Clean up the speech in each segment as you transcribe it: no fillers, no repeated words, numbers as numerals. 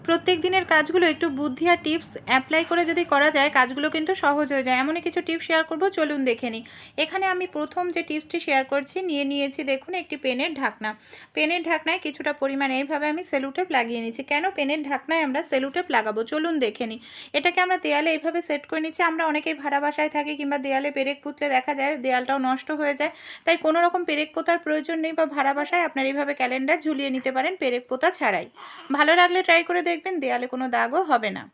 প্রত্যেক দিনের কাজগুলো একটু বুদ্ধি আর টিপস অ্যাপ্লাই করে যদি করা যায়, কাজগুলো কিন্তু সহজ হয়ে যায়। এমনই কিছু টিপস শেয়ার করব, চলুন দেখে নিই। এখানে আমি প্রথম যে টিপসটি শেয়ার করছি, নিয়েছি দেখুন একটি পেনের ঢাকনা। পেনের ঢাকনায় কিছুটা পরিমাণ এইভাবে আমি সেলুটেপ লাগিয়ে নিচ্ছি। কেন পেনের ঢাকনায় আমরা সেলুটেপ লাগাবো, চলুন দেখে নিই। এটাকে আমরা দেয়ালে এইভাবে সেট করে নিচ্ছি। আমরা অনেকেই ভাড়া বাসায় থাকি কিংবা দেয়ালে পেরেক পুঁতলে দেখা যায় দেয়ালটাও নষ্ট হয়ে যায়। তাই কোনো রকম পেরেক পোঁতার প্রয়োজন নেই, বা ভাড়া বাসায় আপনার এইভাবে ক্যালেন্ডার ঝুলিয়ে নিতে পারেন পেরেক পোঁতা ছাড়াই। ভালো লাগলে ট্রাই করে দেখবেন, দেয়ালে কোনো দাগও হবে না।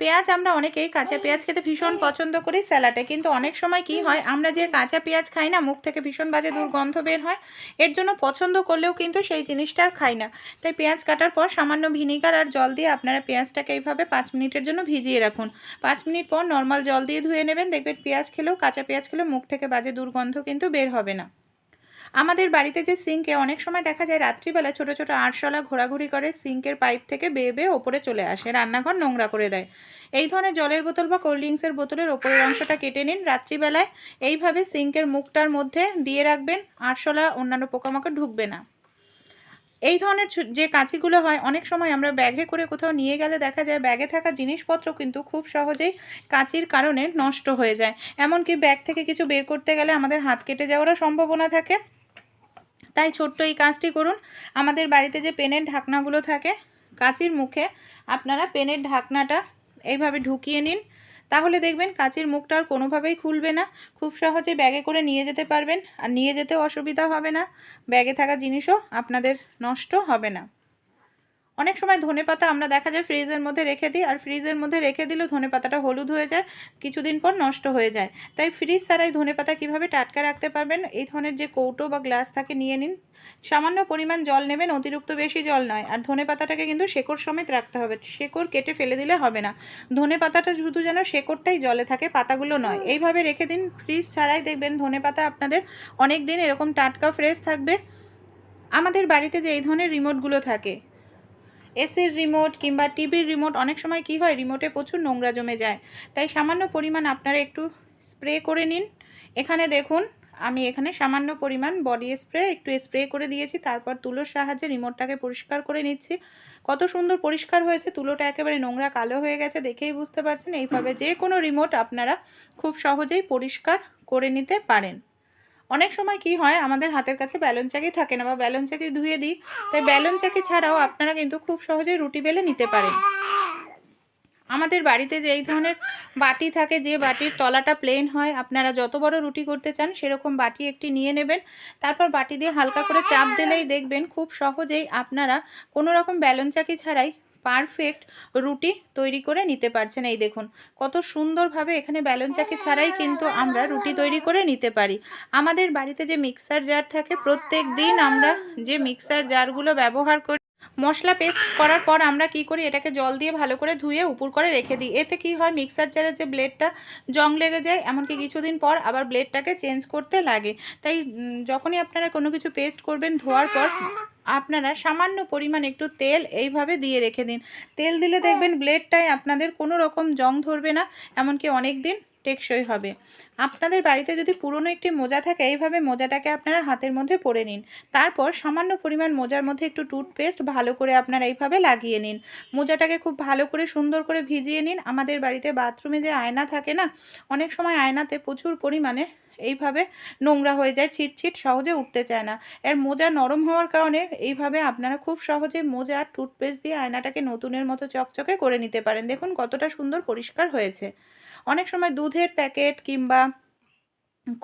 পেঁয়াজ, আমরা অনেকেই কাঁচা পেঁয়াজ খেতে ভীষণ পছন্দ করি স্যালাডে, কিন্তু অনেক সময় কি হয়, আমরা যে কাঁচা পেঁয়াজ খাই না, মুখ থেকে ভীষণ বাজে দুর্গন্ধ বের হয়। এর জন্য পছন্দ করলেও কিন্তু সেই জিনিসটা আর খাই না। তাই পেঁয়াজ কাটার পর সামান্য ভিনিগার আর জল দিয়ে আপনারা পেঁয়াজটাকে এইভাবে 5 মিনিটের জন্য ভিজিয়ে রাখুন। 5 মিনিট পর নর্মাল জল দিয়ে ধুয়ে নেবেন। দেখবেন পেঁয়াজ খেলেও, কাঁচা পেঁয়াজ খেলেও মুখ থেকে বাজে দুর্গন্ধ কিন্তু বের হবে না। আমাদের বাড়িতে যে সিঙ্কে অনেক সময় দেখা যায় রাত্রিবেলা ছোট ছোট আরশোলা ঘোরাঘুরি করে, সিঙ্কের পাইপ থেকে বেয়ে বেয়ে ওপরে চলে আসে, রান্নাঘর নোংরা করে দেয়। এই ধরনের জলের বোতল বা কোল্ড ড্রিঙ্কসের বোতলের ওপরের অংশটা কেটে নিন। রাত্রিবেলায় এইভাবে সিঙ্কের মুখটার মধ্যে দিয়ে রাখবেন, আরশোলা অন্যান্য পোকামাকড় ঢুকবে না। এই ধরনের যে কাঁচিগুলো হয়, অনেক সময় আমরা ব্যাগে করে কোথাও নিয়ে গেলে দেখা যায় ব্যাগে থাকা জিনিসপত্র কিন্তু খুব সহজেই কাঁচির কারণে নষ্ট হয়ে যায়। এমনকি ব্যাগ থেকে কিছু বের করতে গেলে আমাদের হাত কেটে যাওয়ারও সম্ভাবনা থাকে। তাই ছোট্ট এই কাজটি করুন। আমাদের বাড়িতে যে পেনের ঢাকনাগুলো থাকে, কাঁচির মুখে আপনারা পেনের ঢাকনাটা এইভাবে ঢুকিয়ে নিন। তাহলে দেখবেন কাঁচির মুখটা আর কোনোভাবেই খুলবে না। খুব সহজে ব্যাগে করে নিয়ে যেতে পারবেন, আর নিয়ে যেতেও অসুবিধা হবে না। ব্যাগে থাকা জিনিসও আপনাদের নষ্ট হবে না। অনেক সময় ধনেপাতা আমরা দেখা যায় ফ্রিজের মধ্যে রেখে দিই, আর ফ্রিজের মধ্যে রেখে দিলেও ধনেপাতাটা হলুদ হয়ে যায়, কিছুদিন পর নষ্ট হয়ে যায়। তাই ফ্রিজ ছাড়াই ধনেপাতা কীভাবে টাটকা রাখতে পারবেন, এই ধরনের যে কৌটো বা গ্লাস থাকে নিয়ে নিন। সামান্য পরিমাণ জল নেবেন, অতিরিক্ত বেশি জল নয়। আর ধনেপাতাটাকে কিন্তু শেকড় সমেত রাখতে হবে, শেকড় কেটে ফেলে দিলে হবে না। ধনেপাতাটা শুধু যেন শেকড়টাই জলে থাকে, পাতাগুলো নয়। এইভাবে রেখে দিন ফ্রিজ ছাড়াই, দেখবেন ধনেপাতা আপনাদের অনেক দিন এরকম টাটকা ফ্রেশ থাকবে। আমাদের বাড়িতে যে এই ধরনের রিমোটগুলো থাকে, এসির রিমোট কিংবা টিভির রিমোট, অনেক সময় কি হয় রিমোটে প্রচুর নোংরা জমে যায়। তাই সামান্য পরিমাণ আপনারা একটু স্প্রে করে নিন। এখানে দেখুন, আমি এখানে সামান্য পরিমাণ বডি স্প্রে একটু স্প্রে করে দিয়েছি, তারপর তুলোর সাহায্যে রিমোটটাকে পরিষ্কার করে নিচ্ছি। কত সুন্দর পরিষ্কার হয়েছে, তুলোটা একেবারে নোংরা কালো হয়ে গেছে, দেখেই বুঝতে পারছেন। এইভাবে যে কোনো রিমোট আপনারা খুব সহজেই পরিষ্কার করে নিতে পারেন। অনেক সময় কি হয়, আমাদের হাতের কাছে ব্যালন চাকি থাকে না, বা ব্যালন চাকি ধুয়ে দিই। তাই ব্যালন চাকি ছাড়াও আপনারা কিন্তু খুব সহজেই রুটি বেলে নিতে পারেন। আমাদের বাড়িতে যে এই ধরনের বাটি থাকে, যে বাটির তলাটা প্লেন হয়, আপনারা যত বড় রুটি করতে চান সেরকম বাটি একটি নিয়ে নেবেন। তারপর বাটি দিয়ে হালকা করে চাপ দিলেই দেখবেন খুব সহজেই আপনারা কোনো রকম ব্যালন চাকি ছাড়াই পারফেক্ট রুটি তৈরি করে নিতে পারছেন। এই দেখুন কত সুন্দরভাবে এখানে ব্যালন চাকি ছাড়াই কিন্তু আমরা রুটি তৈরি করে নিতে পারি। আমাদের বাড়িতে যে মিক্সার জার থাকে, প্রত্যেক দিন আমরা যে মিক্সার জারগুলো ব্যবহার করি, মশলা পেস্ট করার পর আমরা কি করি, এটাকে জল দিয়ে ভালো করে ধুয়ে উপর করে রেখে দিই। এতে কি হয়, মিক্সার জারের যে ব্লেডটা জং লেগে যায়, এমনকি কিছুদিন পর আবার ব্লেডটাকে চেঞ্জ করতে লাগে। তাই যখনই আপনারা কোনো কিছু পেস্ট করবেন, ধোয়ার পর আপনারা সামান্য পরিমাণ একটু তেল এইভাবে দিয়ে রেখে দিন। তেল দিলে দেখবেন ব্লেডটায় আপনাদের কোনো রকম জং ধরবে না, এমনকি অনেক দিন টেকসই হবে। আপনাদের বাড়িতে যদি পুরনো একটি মোজা থাকে, এইভাবে মোজাটাকে আপনারা হাতের মধ্যে পরে নিন। তারপর সামান্য পরিমাণ মোজার মধ্যে একটু টুথপেস্ট ভালো করে আপনারা এইভাবে লাগিয়ে নিন। মোজাটাকে খুব ভালো করে সুন্দর করে ভিজিয়ে নিন। আমাদের বাড়িতে বাথরুমে যে আয়না থাকে না, অনেক সময় আয়নাতে প্রচুর পরিমাণে এইভাবে নোংরা হয়ে যায়, ছিটছিট সহজে উঠতে চায় না। এর মোজা নরম হওয়ার কারণে এইভাবে আপনারা খুব সহজে মোজা আর টুথপেস্ট দিয়ে আয়নাটাকে নতুনের মতো চকচকে করে নিতে পারেন। দেখুন কতটা সুন্দর পরিষ্কার হয়েছে। অনেক সময় দুধের প্যাকেট কিংবা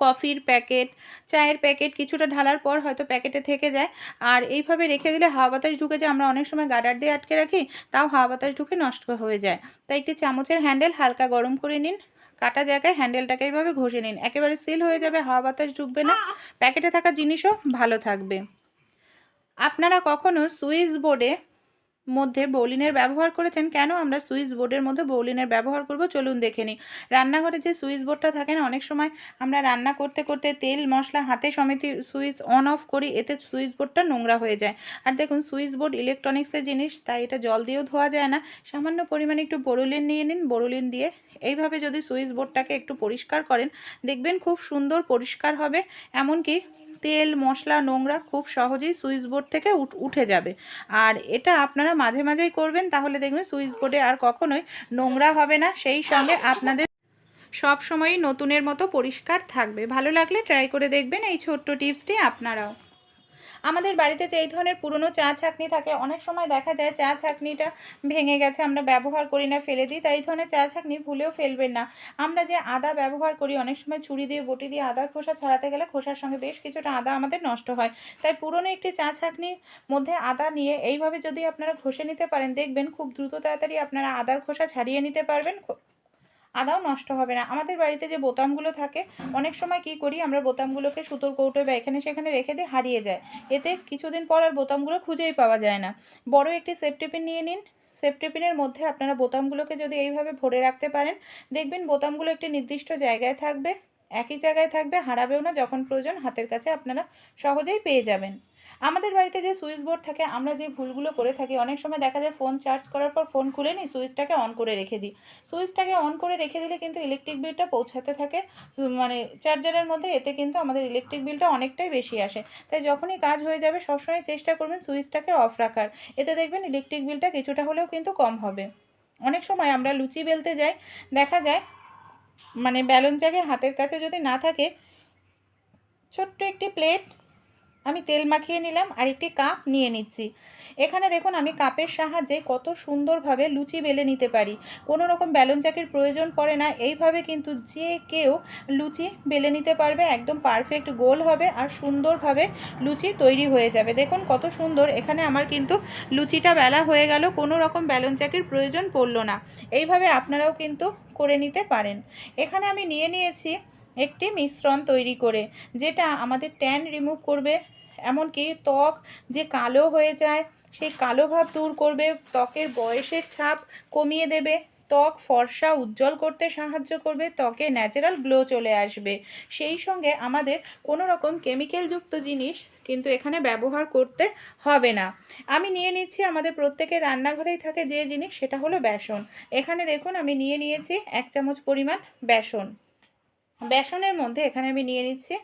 কফির প্যাকেট, চায়ের প্যাকেট কিছুটা ঢালার পর হয়তো প্যাকেটে থেকে যায়, আর এইভাবে রেখে দিলে হাওয়া বাতাস ঢুকে যায়। আমরা অনেক সময় গার্ডার দিয়ে আটকে রাখি, তাও হাওয়া বাতাস ঢুকে নষ্ট হয়ে যায়। তাই একটি চামচের হ্যান্ডেল হালকা গরম করে নিন, কাটা জায়গায় হ্যান্ডেলটাকে এইভাবে ঘষে নিন, একেবারে সিল হয়ে যাবে, হাওয়া বাতাস ঢুকবে না, প্যাকেটে থাকা জিনিসও ভালো থাকবে। আপনারা কখনো সুইচ বোর্ডে মধ্যে বৌলিনের ব্যবহার করেছেন? কেন আমরা সুইচ বোর্ডের মধ্যে বৌলিনের ব্যবহার করব, চলুন দেখে নিই। রান্নাঘরে যে সুইচ বোর্ডটা থাকে না, অনেক সময় আমরা রান্না করতে করতে তেল মশলা হাতে সমেত সুইচ অন অফ করি, এতে সুইচ বোর্ডটা নোংরা হয়ে যায়। আর দেখুন সুইচ বোর্ড ইলেকট্রনিক্সের জিনিস, তাই এটা জল দিয়েও ধোয়া যায় না। সামান্য পরিমাণে একটু বোরোলিন নিয়ে নিন, বোরোলিন দিয়ে এইভাবে যদি সুইচ বোর্ডটাকে একটু পরিষ্কার করেন, দেখবেন খুব সুন্দর পরিষ্কার হবে। এমনকি তেল মশলা নোংরা খুব সহজেই সুইচ বোর্ড থেকে উঠে যাবে। আর এটা আপনারা মাঝে মাঝেই করবেন, তাহলে দেখবেন সুইচ বোর্ডে আর কখনোই নোংরা হবে না, সেই সঙ্গে আপনাদের সব সময়ই নতুনের মতো পরিষ্কার থাকবে। ভালো লাগলে ট্রাই করে দেখবেন এই ছোট্ট টিপসটি আপনারাও। আমাদের বাড়িতে যে এই ধরনের পুরনো চা ছাঁকনি থাকে, অনেক সময় দেখা যায় চা ছাঁকনিটা ভেঙে গেছে, আমরা ব্যবহার করি না, ফেলে দিই। তাই এই ধরনের চা ছাঁকনি ভুলেও ফেলবেন না। আমরা যে আদা ব্যবহার করি, অনেক সময় ছুরি দিয়ে বটি দিয়ে আদার খোসা ছাড়াতে গেলে খোসার সঙ্গে বেশ কিছুটা আদা আমাদের নষ্ট হয়। তাই পুরনো একটি চা ছাঁকনির মধ্যে আদা নিয়ে এইভাবে যদি আপনারা ঘষে নিতে পারেন, দেখবেন খুব দ্রুত তাড়াতাড়ি আপনারা আদার খোসা ছাড়িয়ে নিতে পারবেন, আদাও নষ্ট হবে না। আমাদের বাড়িতে যে বোতামগুলো থাকে, অনেক সময় কি করি, আমরা বোতামগুলোকে সুতোর কৌটোয় বা এখানে সেখানে রেখে দিই, হারিয়ে যায়। এতে কিছুদিন পর আর বোতামগুলো খুঁজেই পাওয়া যায় না। বড় একটি সেফটি পিন নিয়ে নিন। সেফটি পিনের মধ্যে আপনারা বোতামগুলোকে যদি এইভাবে ভরে রাখতে পারেন, দেখবেন বোতামগুলো একটি নির্দিষ্ট জায়গায় থাকবে, একই জায়গায় থাকবে, হারাবেও না। যখন প্রয়োজন হাতের কাছে আপনারা সহজেই পেয়ে যাবেন। আমাদের বাড়িতে যে সুইচ বোর্ড থাকে, আমরা যে ভুলগুলো করে থাকি, অনেক সময় দেখা যায় ফোন চার্জ করার পর ফোন খুলে নিই, সুইচটাকে অন করে রেখে দিই। সুইচটাকে অন করে রেখে দিলে কিন্তু ইলেকট্রিক বিলটা পৌঁছাতে থাকে মানে চার্জারের মধ্যে, এতে কিন্তু আমাদের ইলেকট্রিক বিলটা অনেকটাই বেশি আসে। তাই যখনই কাজ হয়ে যাবে সবসময় চেষ্টা করবেন সুইচটাকে অফ রাখার, এতে দেখবেন ইলেকট্রিক বিলটা কিছুটা হলেও কিন্তু কম হবে। অনেক সময় আমরা লুচি বেলতে যাই, দেখা যায় মানে ব্যালন জায়গায় হাতের কাছে যদি না থাকে, ছোট্ট একটি প্লেট আমি তেল মাখিয়ে নিলাম আর একটি কাপ নিয়ে নিচ্ছি। এখানে দেখুন আমি কাপের সাহায্যে কত সুন্দরভাবে লুচি বেলে নিতে পারি, কোনো রকম ব্যালন চাকির প্রয়োজন পড়ে না। এইভাবে কিন্তু যে কেউ লুচি বেলে নিতে পারবে, একদম পারফেক্ট গোল হবে আর সুন্দরভাবে লুচি তৈরি হয়ে যাবে। দেখুন কত সুন্দর, এখানে আমার কিন্তু লুচিটা বেলা হয়ে গেল, কোনো রকম ব্যালন চাকির প্রয়োজন পড়লো না। এইভাবে আপনারাও কিন্তু করে নিতে পারেন। এখানে আমি নিয়ে নিয়েছি একটি মিশ্রণ তৈরি করে, যেটা আমাদের ট্যান রিমুভ করবে, এমনকি ত্বক যে কালো হয়ে যায় সেই কালো ভাব দূর করবে, ত্বকের বয়সের ছাপ কমিয়ে দেবে, ত্বক ফর্সা উজ্জ্বল করতে সাহায্য করবে, ত্বকে ন্যাচারাল গ্লো চলে আসবে। সেই সঙ্গে আমাদের কোনো রকম কেমিক্যালযুক্ত জিনিস কিন্তু এখানে ব্যবহার করতে হবে না। আমি নিয়ে নিচ্ছি আমাদের প্রত্যেকের রান্নাঘরেই থাকে যে জিনিস, সেটা হলো বেসন। এখানে দেখুন আমি নিয়ে নিয়েছি 1 চামচ পরিমাণ বেসন। বেসনের মধ্যে এখানে আমি নিয়ে নিচ্ছি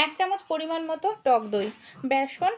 1 চামচ পরিমাণ মতো টক দই। বেসন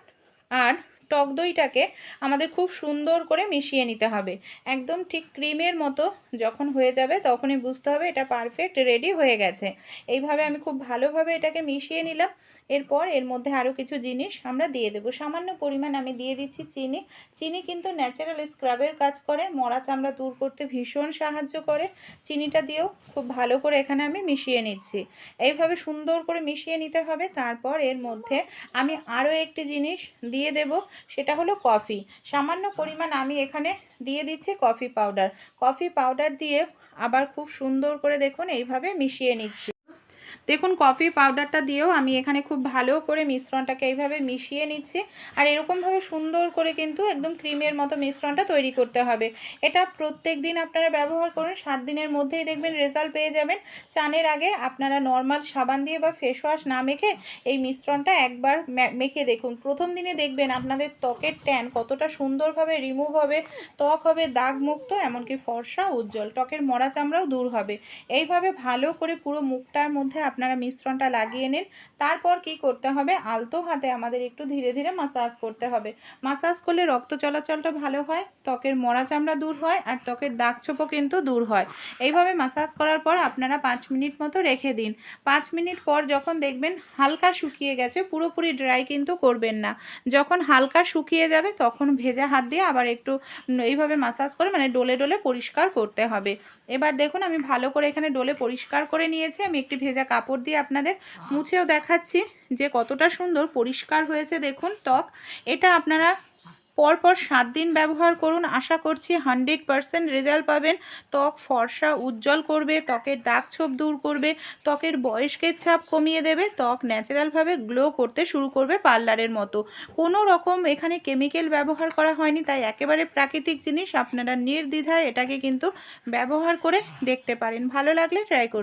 আর টক দইটাকে আমাদের খুব সুন্দর করে মিশিয়ে নিতে হবে, একদম ঠিক ক্রিমের মতো যখন হয়ে যাবে তখনই বুঝতে হবে এটা পারফেক্ট রেডি হয়ে গেছে। এইভাবে আমি খুব ভালোভাবে এটাকে মিশিয়ে নিলাম। এরপর এর মধ্যে আরও কিছু জিনিস আমরা দিয়ে দেবো। সামান্য পরিমাণ আমি দিয়ে দিচ্ছি চিনি। চিনি কিন্তু ন্যাচারাল স্ক্রাবের কাজ করে, মরা চামড়া দূর করতে ভীষণ সাহায্য করে। চিনিটা দিয়েও খুব ভালো করে এখানে আমি মিশিয়ে নিচ্ছি। এইভাবে সুন্দর করে মিশিয়ে নিতে হবে। তারপর এর মধ্যে আমি আরও একটি জিনিস দিয়ে দেব, সেটা হলো কফি। সামান্য পরিমাণ আমি এখানে দিয়ে দিচ্ছি কফি পাউডার। কফি পাউডার দিয়ে আবার খুব সুন্দর করে দেখুন এইভাবে মিশিয়ে নিচ্ছি। দেখুন কফি পাউডারটা দিয়েও আমি এখানে খুব ভালো করে মিশ্রণটাকে এইভাবে মিশিয়ে নিচ্ছি। আর এরকমভাবে সুন্দর করে কিন্তু একদম ক্রিমের মতো মিশ্রণটা তৈরি করতে হবে। এটা প্রত্যেক দিন আপনারা ব্যবহার করুন, 7 দিনের মধ্যেই দেখবেন রেজাল্ট পেয়ে যাবেন। চানের আগে আপনারা নর্মাল সাবান দিয়ে বা ফেস ওয়াশ না মেখে এই মিশ্রণটা একবার মেখে দেখুন। প্রথম দিনে দেখবেন আপনাদের ত্বকের ট্যান কতটা সুন্দরভাবে রিমুভ হবে, ত্বক হবে দাগমুক্ত, এমনকি ফর্সা উজ্জ্বল, ত্বকের মরা চামড়াও দূর হবে। এইভাবে ভালো করে পুরো মুখটার মধ্যে আপনারা মিশ্রণটা লাগিয়ে নিন। তারপর কি করতে হবে, আলতো হাতে আমাদের একটু ধীরে ধীরে মাসাজ করতে হবে। মাসাজ করলে রক্ত চলাচলটা ভালো হয়, ত্বকের মরা চামড়া দূর হয় আর ত্বকের দাগ ছোপও কিন্তু দূর হয়। এইভাবে মাসাজ করার পর আপনারা 5 মিনিট মতো রেখে দিন। 5 মিনিট পর যখন দেখবেন হালকা শুকিয়ে গেছে, পুরোপুরি ড্রাই কিন্তু করবেন না, যখন হালকা শুকিয়ে যাবে তখন ভেজা হাত দিয়ে আবার একটু এইভাবে মাসাজ করে মানে ডলে ডলে পরিষ্কার করতে হবে। এবার দেখুন আমি ভালো করে এখানে ডলে পরিষ্কার করে নিয়েছি। আমি একটি ভেজা কাপড় দিয়ে আপনাদের মুছেও দেখাচ্ছি যে কতটা সুন্দর পরিষ্কার হয়েছে দেখুন ত্বক। এটা আপনারা পরপর 7 দিন ব্যবহার করুন, আশা করছি 100% রেজাল্ট পাবেন। ত্বক ফর্সা উজ্জ্বল করবে, ত্বকের দাগ ছোপ দূর করবে, ত্বকের বয়সের ছাপ কমিয়ে দেবে, ত্বক ন্যাচারালভাবে গ্লো করতে শুরু করবে পার্লারের মতো। কোনো রকম এখানে কেমিক্যাল ব্যবহার করা হয়নি, তাই একেবারে প্রাকৃতিক জিনিস। আপনারা নির্দ্বিধায় এটাকে কিন্তু ব্যবহার করে দেখতে পারেন। ভালো লাগলে ট্রাই করুন।